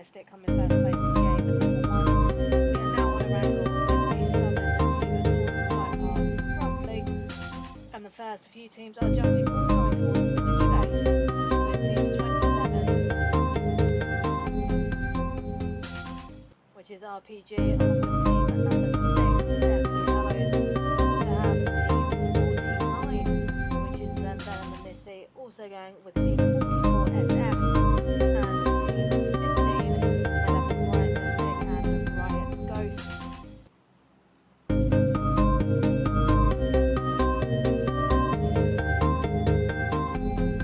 Mystic come in first place in game number 1. We are now on a wrangle with a southern to northern flight path, roughly. And the first few teams are jumping all the way towards the military base, with teams 27, which is RPG, along with team number 6, Deathly Hallows, to have team 49, which is Zen Venom and Missy, also going with team 44 SF, and team 15, made up of Riot Mystic and Riot Ghost.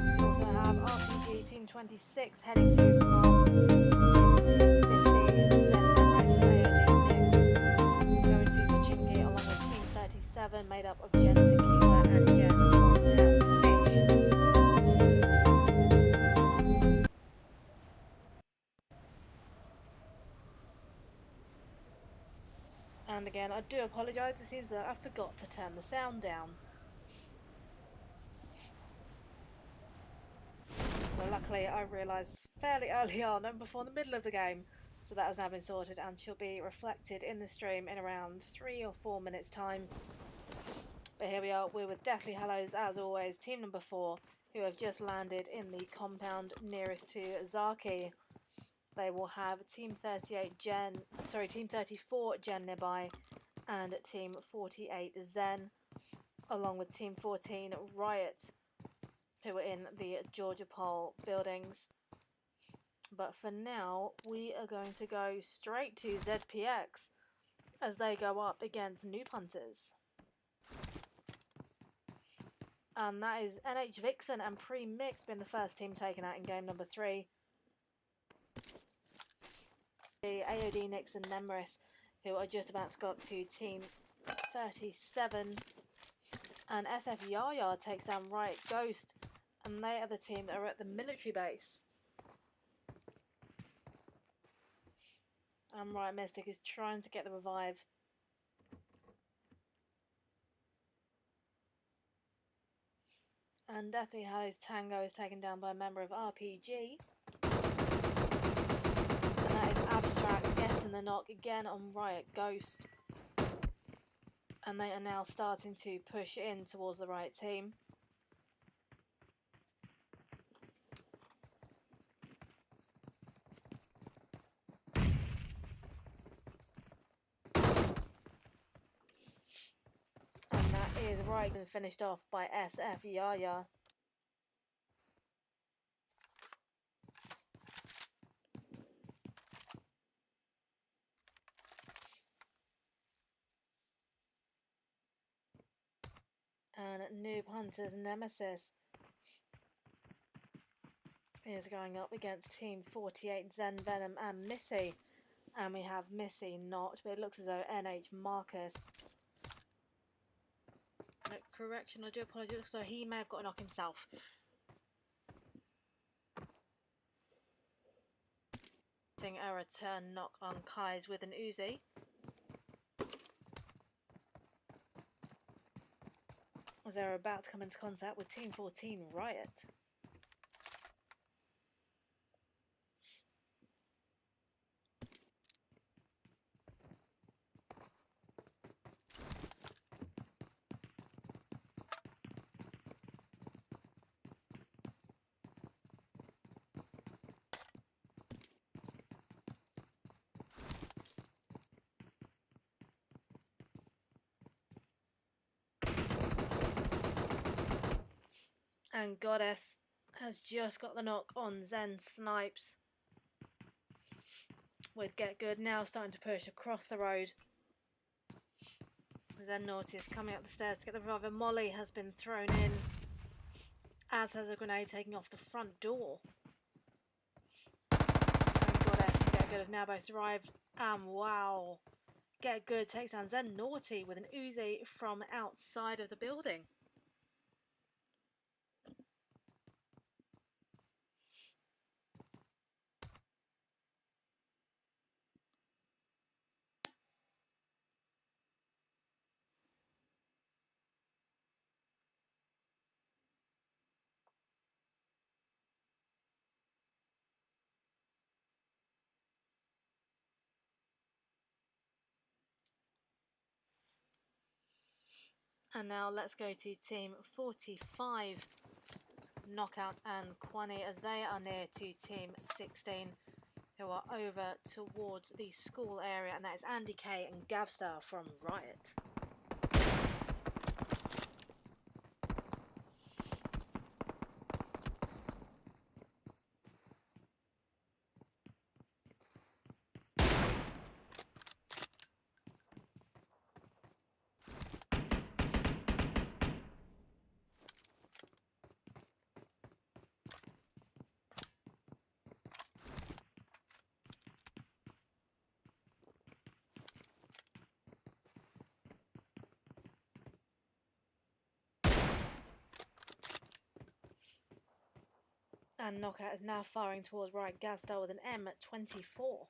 We also have RPG team 26 heading to Mars, team 50, Zen Memories and AOD Mix, going to Pachinki, along with team 37, made up of Gen Tequila and Gen 1 Fish. And again, I do apologise, it seems that I forgot to turn the sound down. Well, luckily I realised fairly early on and before the middle of the game, so that has now been sorted and shall be reflected in the stream in around 3 or 4 minutes time. But here we are, we're with Deathly Hallows as always, team number 4, who have just landed in the compound nearest to Zaki. They will have team 34 Gen nearby, and team 48 Zen, along with team 14 Riot, who are in the Georgia Pole buildings. But for now, we are going to go straight to ZPX as they go up against Noob Hunters. And that is NH Vixen and Pre-Mix being the first team taken out in game number 3. The AOD Nix and Nemris, who are just about to go up to team 37. And SF Yaya takes down Riot Ghost, and they are the team that are at the military base. And Riot Mystic is trying to get the revive. And Deathly Hallows Tango is taken down by a member of RPG. And that is Abstract getting the knock again on Riot Ghost. And they are now starting to push in towards the right team. And that is right and finished off by SF Yaya. And Noob Hunter's Nemesis is going up against Team 48 Zen Venom and Missy. And we have Missy not, but it looks as though NH Marcus. No, correction, I do apologise, so he may have got a knock himself. A return knock on Kai's with an Uzi. As they're about to come into contact with Team 14 Riot. And Goddess has just got the knock on Zen Snipes. With Get Good now starting to push across the road. Zen Naughty is coming up the stairs to get the revolver. Molly has been thrown in, as has a grenade taking off the front door. And Goddess and Get Good have now both arrived. And wow, Get Good takes down Zen Naughty with an Uzi from outside of the building. And now let's go to Team 45, Knockout and Kwani, as they are near to Team 16, who are over towards the school area, and that is Andy K and Gavstar from Riot. And Knockout is now firing towards Riot Gavstar with an M24.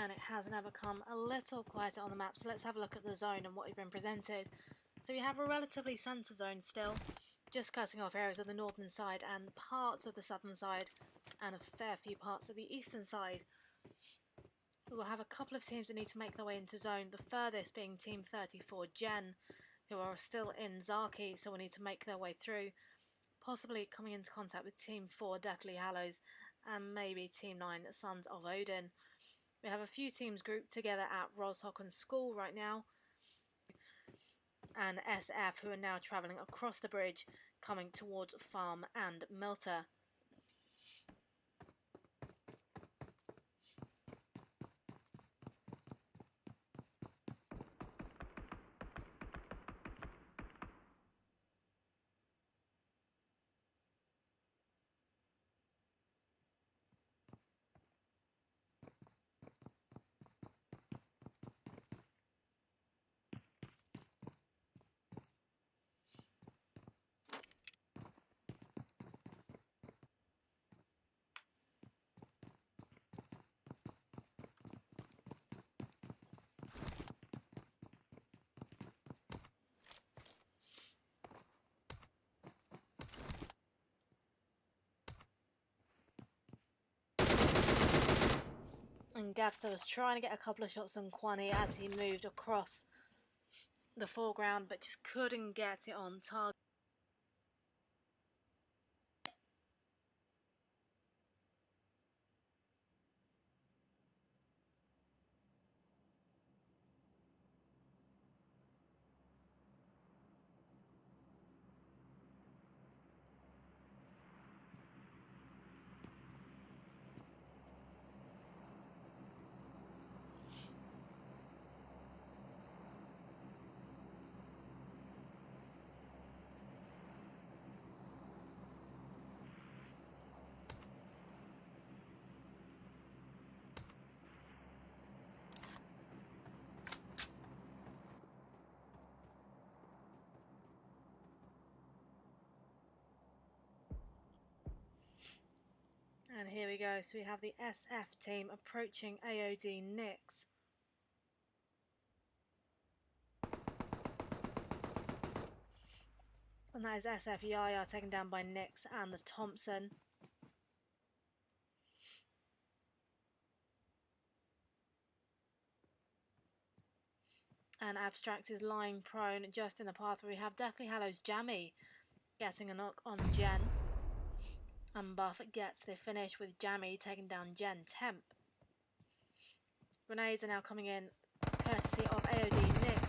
And it has now become a little quieter on the map, so let's have a look at the zone and what we've been presented. So we have a relatively centre zone still, just cutting off areas of the northern side and parts of the southern side, and a fair few parts of the eastern side. We will have a couple of teams that need to make their way into zone, the furthest being Team 34 Gen, who are still in Zaki, so will need to make their way through, possibly coming into contact with Team 4 Deathly Hallows, and maybe Team 9 Sons of Odin. We have a few teams grouped together at Roshocken School right now, and SF, who are now travelling across the bridge coming towards Farm and Milter. And Gavstar was trying to get a couple of shots on Kwani as he moved across the foreground, but just couldn't get it on target. And here we go, so we have the SF team approaching AOD Nix. And that is SF Yaya taken down by Nix and the Thompson. And Abstract is lying prone just in the path where we have Deathly Hallows Jammy getting a knock on Jen. And Buffett gets the finish with Jammy taking down Jen Temp. Grenades are now coming in courtesy of AOD Nix.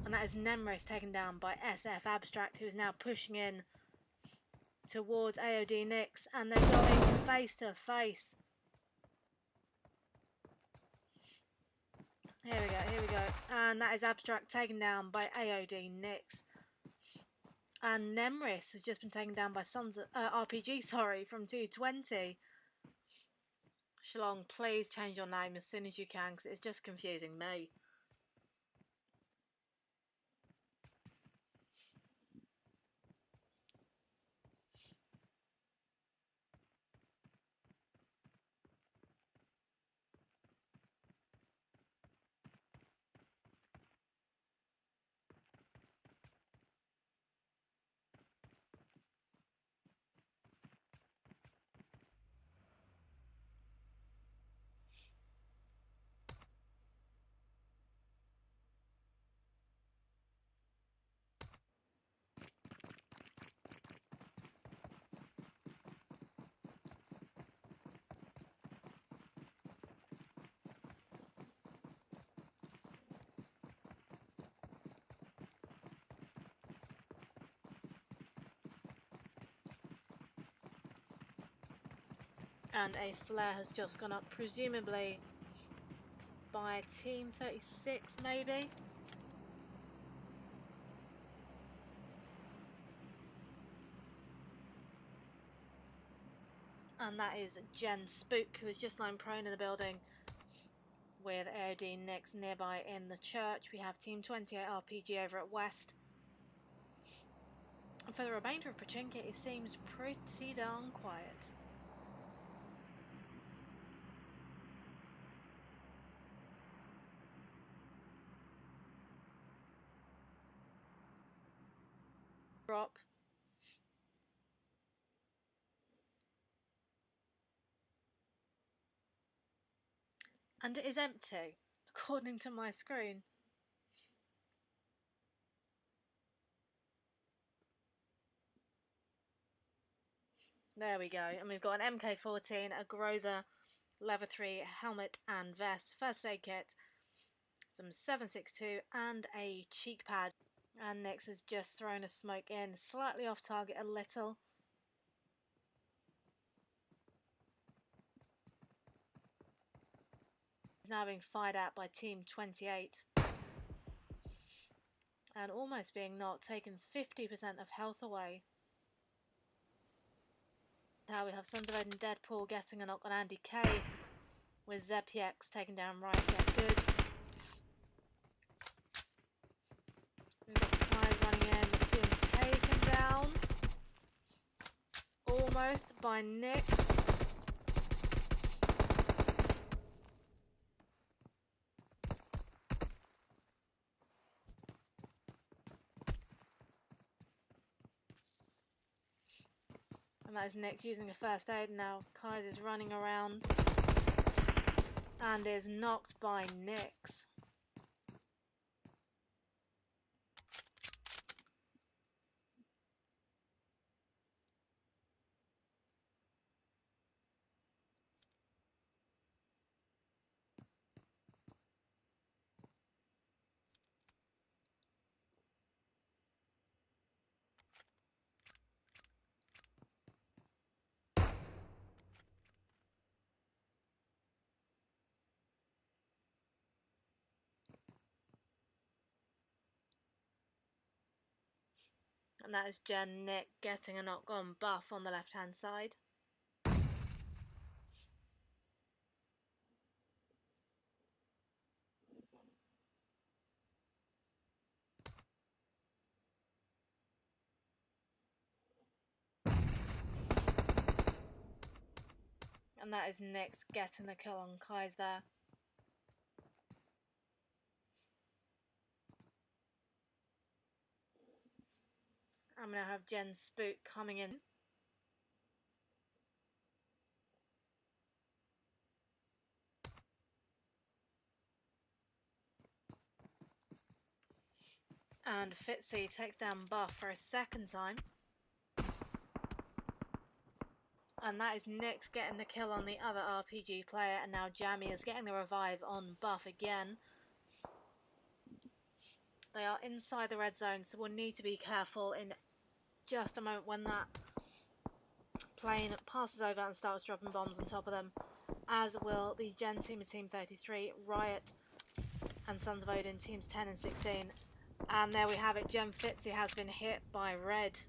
And that is Nemris taken down by SF Abstract, who is now pushing in towards AOD Nix. And they're going face to face. Here we go. And that is Abstract taken down by AOD Nix. And Nemris has just been taken down by Sons of, RPG, from 220. Shalong, please change your name as soon as you can, because it's just confusing me. And a flare has just gone up, presumably by Team 36, maybe? And that is Jen Spook, who is just lying prone in the building with AOD Nix nearby in the church. We have Team 28 RPG over at West. And for the remainder of Pachinko, it seems pretty darn quiet. Drop. And it is empty, according to my screen. There we go. And we've got an MK14, a Groza, level 3 helmet and vest, first aid kit, some 7.62 and a cheek pad. And Nix has just thrown a smoke in, slightly off target a little. He's now being fired at by Team 28. And almost being knocked, taking 50% of health away. Now we have Sons of Odin Deadpool getting a knock on Andy K, with ZepX taken down right. Get good. We've got Kai running in, being taken down. Almost by Nix. And that is Nix using a first aid. Now Kai's is running around and is knocked by Nix. And that is Jen Nick getting a knock on Buff on the left hand side. And that is Nix getting the kill on Kai's there. I'm going to have Jen Spook coming in. And Fitzy takes down Buff for a second time. And that is Nyx getting the kill on the other RPG player, and now Jammy is getting the revive on Buff again. They are inside the red zone, so we'll need to be careful in just a moment when that plane passes over and starts dropping bombs on top of them, as will the Gen team of Team 33, Riot and Sons of Odin, teams 10 and 16. And there we have it, Gem Fitzy has been hit by red.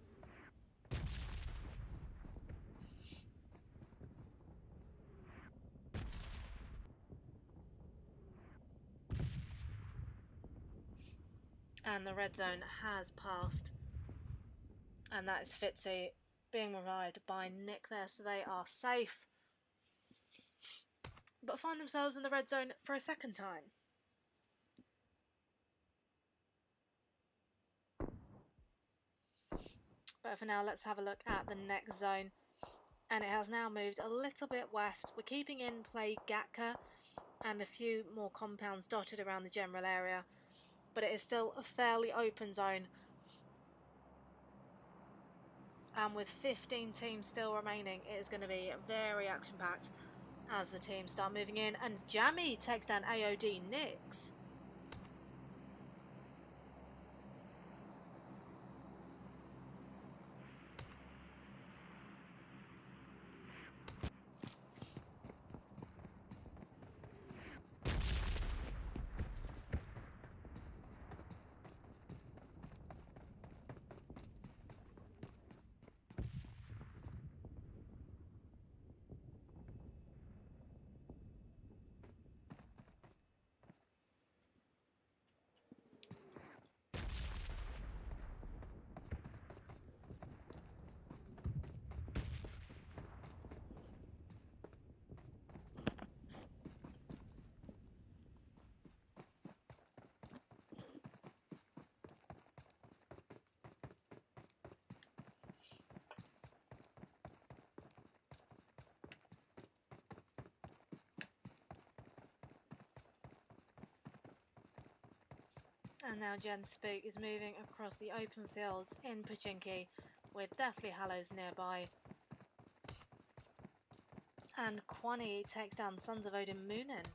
And the red zone has passed. And that is Fitzy being revived by Nick there, so they are safe. But find themselves in the red zone for a second time. But for now, let's have a look at the next zone. And it has now moved a little bit west. We're keeping in play Gatka and a few more compounds dotted around the general area. But it is still a fairly open zone. And with 15 teams still remaining, it is going to be very action-packed as the teams start moving in. And Jammy takes down AOD Nyx. And now Gen Spook is moving across the open fields in Pachinki with Deathly Hallows nearby. And Kwani takes down Sons of Odin Moonin.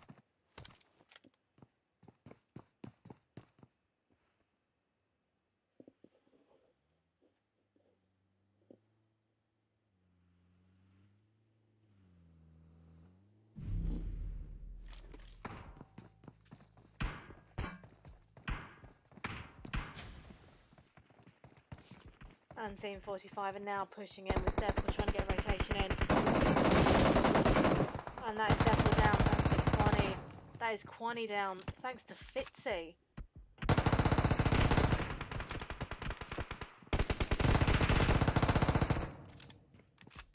And Team 45 are now pushing in with Deadpool trying to get rotation in. And that is Deadpool down thanks to Kwani. That is Kwani down thanks to Fitzy.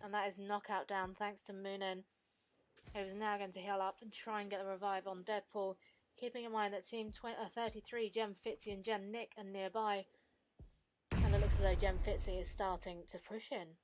And that is Knockout down thanks to Moonin, who is now going to heal up and try and get the revive on Deadpool. Keeping in mind that Team 33, Gem Fitzy and Gen Nick are nearby. And it looks as though Gem Fitzy is starting to push in.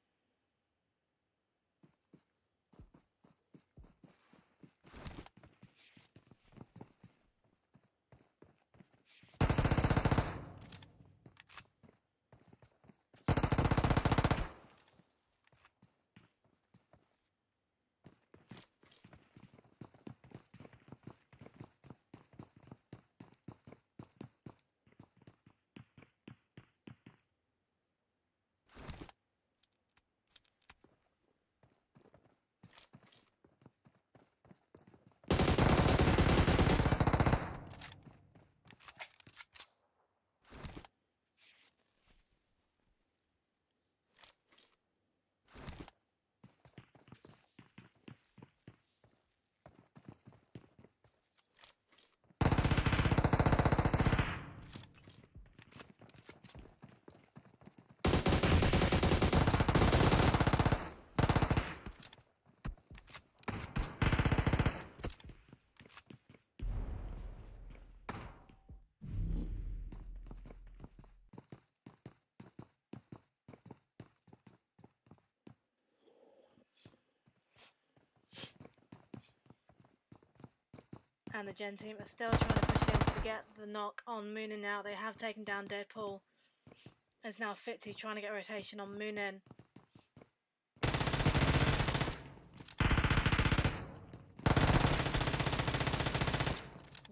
And the Gen team are still trying to push into to get the knock on Moonin now. They have taken down Deadpool. There's now Fitzy trying to get a rotation on Moonin.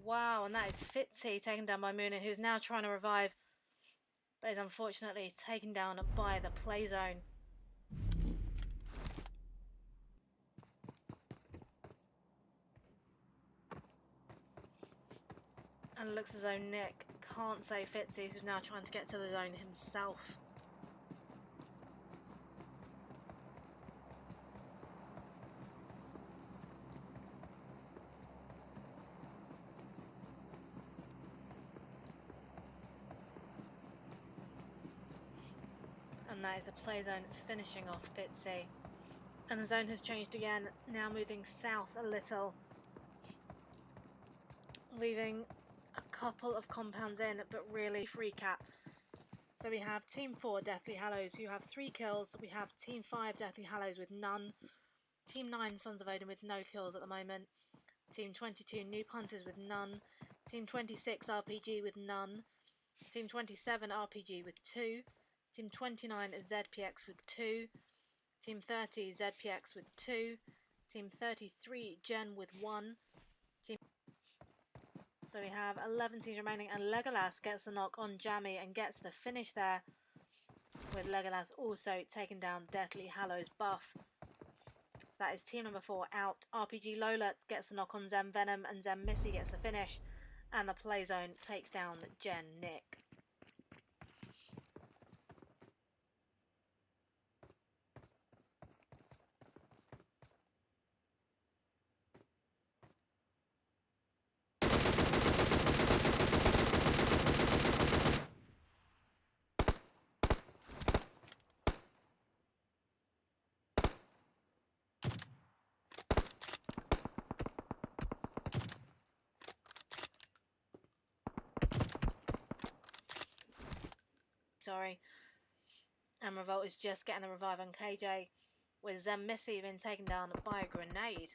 Wow, and that is Fitzy taken down by Moonin, who's now trying to revive, but is unfortunately taken down by the play zone. And it looks as though Nick can't save Fitzy, who's now trying to get to the zone himself. And that is a play zone finishing off Fitzy. And the zone has changed again, now moving south a little, leaving a couple of compounds in, but really recap. So we have Team 4 Deathly Hallows, who have 3 kills. We have Team 5 Deathly Hallows with none. Team 9 Sons of Odin with no kills at the moment. Team 22 Noob Hunters with none. Team 26 RPG with none. Team 27 RPG with 2. Team 29 ZPX with 2. Team 30 ZPX with 2. Team 33 Gen with 1. So we have 11 teams remaining, and Legolas gets the knock on Jammy and gets the finish there, with Legolas also taking down Deathly Hallows buff. That is team number 4 out. RPG Lola gets the knock on Zem Venom, and Zem Missy gets the finish, and the play zone takes down Gen Nick. And Revolt is just getting the revive on KJ, with Zem Missy being taken down by a grenade.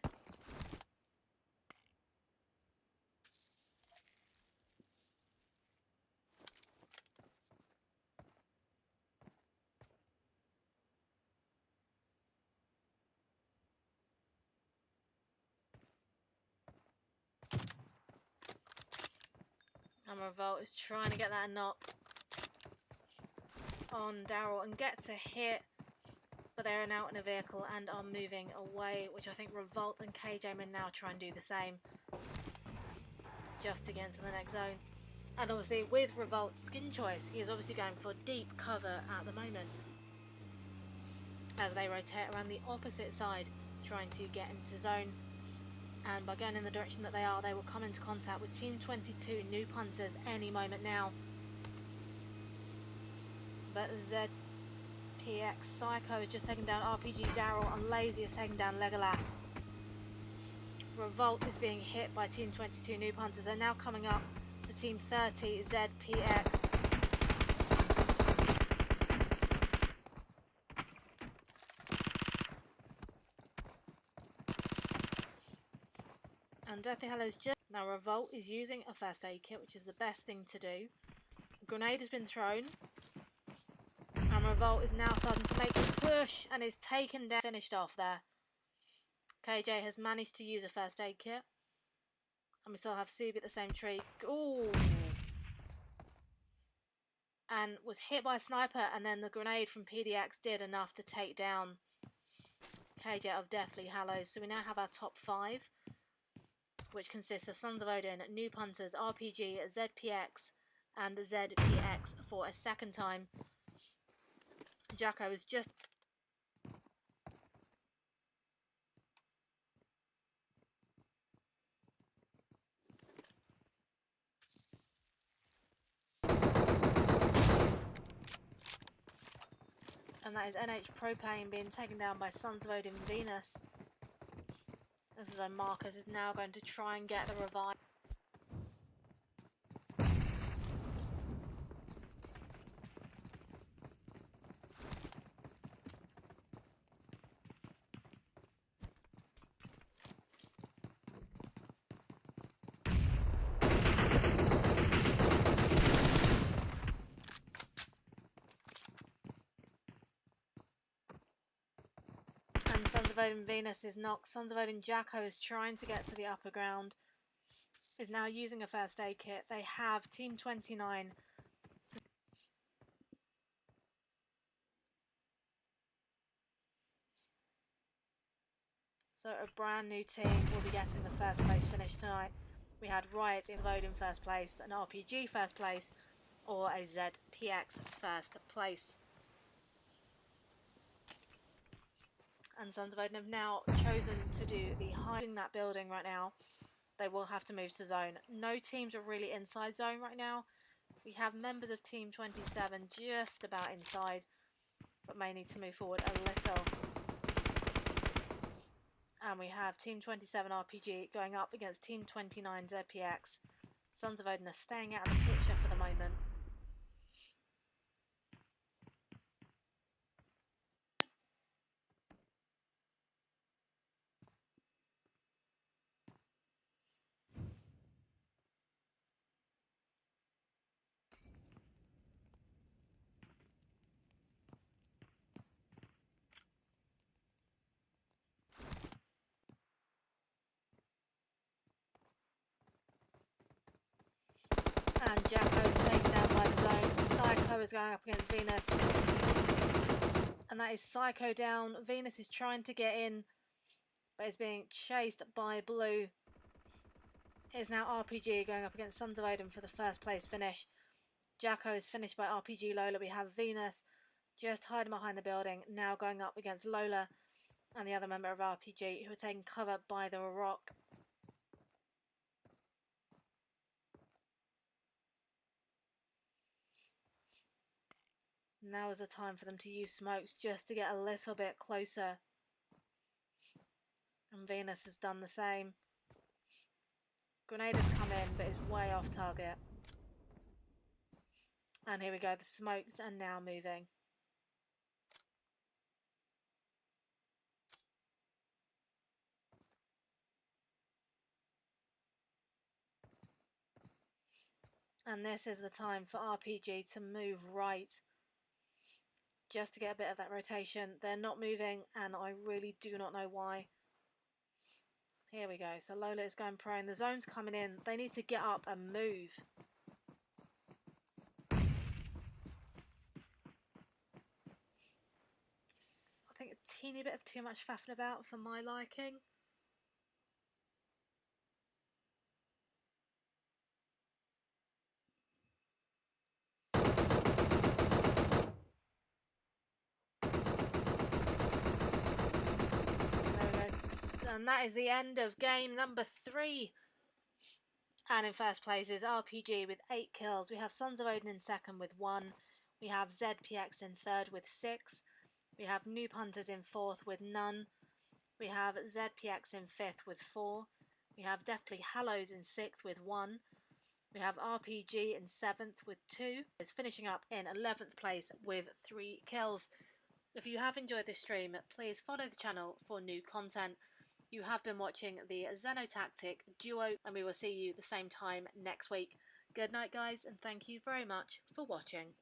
And Revolt is trying to get that knock on Daryl and gets a hit, but they're now in a vehicle and are moving away, which I think Revolt and KJ may now try and do the same, just to get into the next zone. And obviously with Revolt's skin choice, he is obviously going for deep cover at the moment, as they rotate around the opposite side trying to get into zone. And by going in the direction that they are, they will come into contact with Team 22 Noob Hunters any moment now. But ZPX Psycho is just taking down RPG Daryl, and Lazy is taking down Legolas. Revolt is being hit by Team 22 Noob Hunters. They're now coming up to Team 30 ZPX. And Deathly Hallows just... Now Revolt is using a first aid kit, which is the best thing to do. A grenade has been thrown. And Revolt is now starting to make a push and is taken down, finished off there. KJ has managed to use a first aid kit. And we still have Subi at the same tree. Ooh. And was hit by a sniper, and then the grenade from PDX did enough to take down KJ of Deathly Hallows. So we now have our top 5, which consists of Sons of Odin, Noob Hunters, RPG, ZPX, and ZPX for a second time. Jacko is just... And that is NH Propane being taken down by Sons of Odin Venus. This is Marcus is now going to try and get the revive. of Odin Venus is knocked. Sons of Odin Jacko is trying to get to the upper ground. Is now using a first aid kit. They have Team 29. So a brand new team will be getting the first place finish tonight. We had Riot in Odin first place, an RPG first place, or a ZPX first place. And Sons of Odin have now chosen to do the hiding that building right now. They will have to move to zone. No teams are really inside zone right now. We have members of Team 27 just about inside, but may need to move forward a little. And we have Team 27 RPG going up against Team 29 ZPX. Sons of Odin are staying out of the picture for the moment. And Jacko is taken down by the zone. Psycho is going up against Venus. And that is Psycho down. Venus is trying to get in, but is being chased by Blue. It is now RPG going up against Sons of Odin for the first place finish. Jacko is finished by RPG Lola. We have Venus just hiding behind the building, now going up against Lola and the other member of RPG, who are taking cover by the rock. Now is the time for them to use smokes just to get a little bit closer. And Venus has done the same. Grenade has come in, but is way off target. And here we go, the smokes are now moving. And this is the time for RPG to move right, just to get a bit of that rotation. They're not moving, and I really do not know why. Here we go. So Lola is going prone. The zone's coming in. They need to get up and move. I think a teeny bit of too much faffing about for my liking. And that is the end of game number 3. And in first place is RPG with 8 kills. We have Sons of Odin in second with 1. We have ZPX in third with 6. We have Noob Hunters in fourth with none. We have ZPX in fifth with 4. We have Deathly Hallows in sixth with 1. We have RPG in seventh with 2. Is finishing up in 11th place with 3 kills. If you have enjoyed this stream, please follow the channel for new content. You have been watching the Xenotactic duo, and we will see you the same time next week. Good night, guys, and thank you very much for watching.